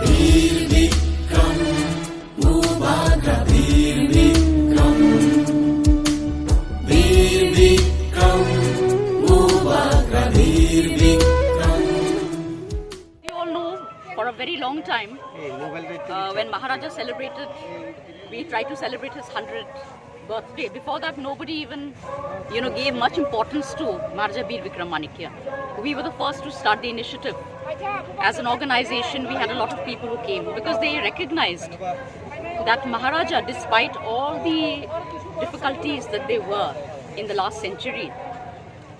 Veer Vikram बुबाग्रा Veer Vikram Veer Vikram बुबाग्रा Veer Vikram. You all know for a very long time when Maharaja celebrated, we tried to celebrate his 100th birthday. Before that, nobody even, gave much importance to Maharaja BIKRAM. We were the first to start the initiative. As an organization, we had a lot of people who came because they recognized that Maharaja, despite all the difficulties that they were in the last century,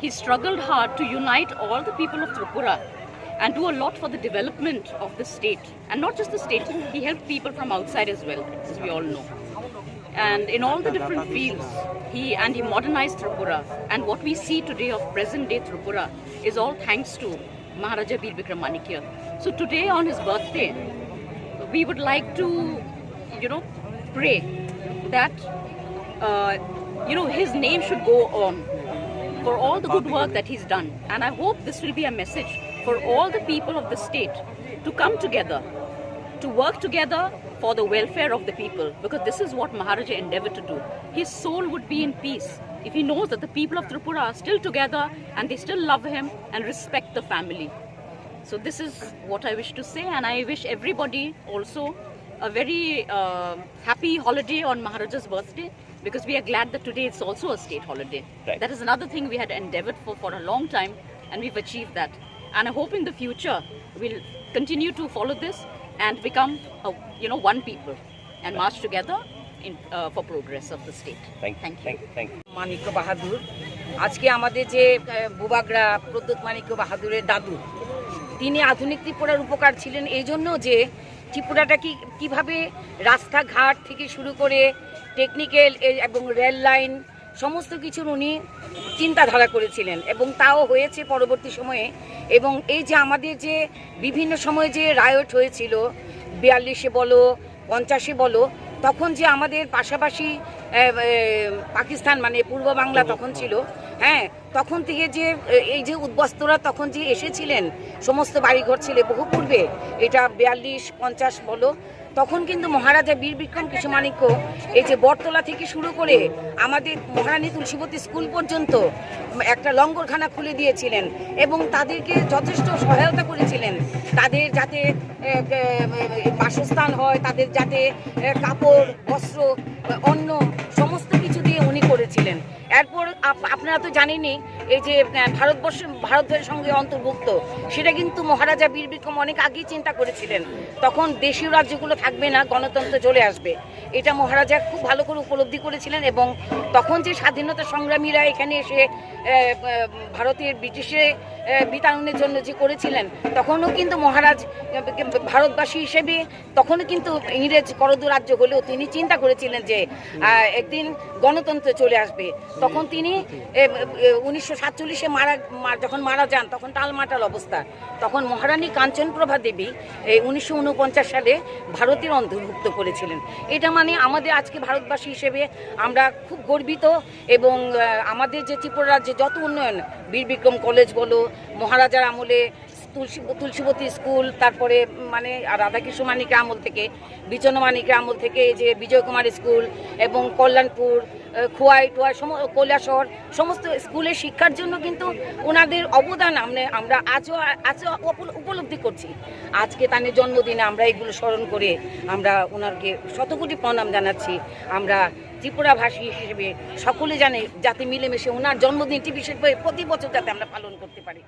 he struggled hard to unite all the people of Tripura and do a lot for the development of the state. And not just the state, he helped people from outside as well, as we all know. And in all the different fields, he modernized Tripura. And what we see today of present day Tripura is all thanks to Maharaja BIKRAM. So today on his birthday, we would like to, pray that, his name should go on for all the good work that he's done. And I hope this will be a message for all the people of the state to come together, to work together for the welfare of the people, because this is what Maharaja endeavored to do. His soul would be in peace if he knows that the people of Tripura are still together and they still love him and respect the family. So this is what I wish to say, and I wish everybody also a very happy holiday on Maharaja's birthday, because we are glad that today it's also a state holiday. Right. That is another thing we had endeavored for a long time, and we've achieved that. And I hope in the future we'll continue to follow this and become, one people and march together for progress of the state. Thank you. Manikya বাহাদুর আজকে আমাদের যে বুবাগ্রা প্রদ্যুৎ মানিক্য বাহাদুরের দাদু, তিনি আধুনিক ত্রিপুরার উপকার ছিলেন এই জন্য যে ত্রিপুরাটা কিভাবে রাস্তাঘাট থেকে শুরু করে টেকনিক্যাল এবং রেল লাইন সমস্ত কিছুর উনি চিন্তাধারা করেছিলেন, এবং তাও হয়েছে পরবর্তী সময়ে। এবং এই যে আমাদের যে বিভিন্ন সময়ে যে রায়ট হয়েছিল 42-এ বলো 50-এ বলো, তখন যে আমাদের পাশাপাশি পাকিস্তান মানে পূর্ব বাংলা তখন ছিল, হ্যাঁ, তখন থেকে যে এই যে উদ্বাস্তুরা তখন যে এসেছিলেন, সমস্ত বাড়িঘর ছিল বহু পূর্বে, এটা 42-50 বলো, তখন কিন্তু মহারাজা বীর বিক্রম কৃষ্ণমাণিক্য এই যে বটতলা থেকে শুরু করে আমাদের মহারানী তুলসীবতী স্কুল পর্যন্ত একটা লঙ্গরখানা খুলে দিয়েছিলেন এবং তাদেরকে যথেষ্ট সহায়তা করেছিলেন, তাদের যাতে বাসস্থান হয়, তাদের যাতে কাপড় বস্ত্র অন্ন সমস্ত কিছু দিয়ে উনি করেছিলেন। এরপর আপনারা তো জানেনই এই যে ভারতের সঙ্গে অন্তর্ভুক্ত, সেটা কিন্তু মহারাজা বীর বিক্রম অনেক আগেই চিন্তা করেছিলেন। তখন দেশীয় রাজ্যগুলো থাকবে না, গণতন্ত্র চলে আসবে, এটা মহারাজা খুব ভালো করে উপলব্ধি করেছিলেন। এবং তখন যে স্বাধীনতা সংগ্রামীরা এখানে এসে ভারতের ব্রিটিশে বিতাড়নের জন্য যে করেছিলেন, তখনও কিন্তু মহারাজ ভারতবাসী হিসেবে তখনও কিন্তু ইংরেজ করদ রাজ্য হলেও তিনি চিন্তা করেছিলেন যে একদিন গণতন্ত্র চলে আসবে। তখন তিনি 1947-এ যখন মারা যান তখন টালমাটাল অবস্থা, তখন মহারানী কাঞ্চনপ্রভা দেবী এই 1949 সালে ভারতের অন্তর্ভুক্ত করেছিলেন। এটা মানে আমাদের আজকে ভারতবাসী হিসেবে আমরা খুব গর্বিত, এবং আমাদের যে ত্রিপুরা রাজ্যে যত উন্নয়ন, বীর বিক্রম কলেজ বলো, মহারাজার আমলে তুলসীবতী স্কুল, তারপরে মানে রাধাকৃষ্ণ মানিকের আমল থেকে, বিচন মানিকের আমল থেকে যে বিজয় কুমার স্কুল, এবং কল্যাণপুর, খোয়াই টোয়াই, কৈলাসহর সমস্ত স্কুলের শিক্ষার জন্য কিন্তু ওনাদের অবদান আমরা আজও উপলব্ধি করছি। আজকে তার জন্মদিনে আমরা এগুলো স্মরণ করে আমরা ওনাকে শতকোটি প্রণাম জানাচ্ছি। আমরা ত্রিপুরাভাষী হিসেবে সকলে জানে যাতে মিলেমিশে ওনার জন্মদিনটি বিশেষভাবে প্রতি বছর যাতে আমরা পালন করতে পারি।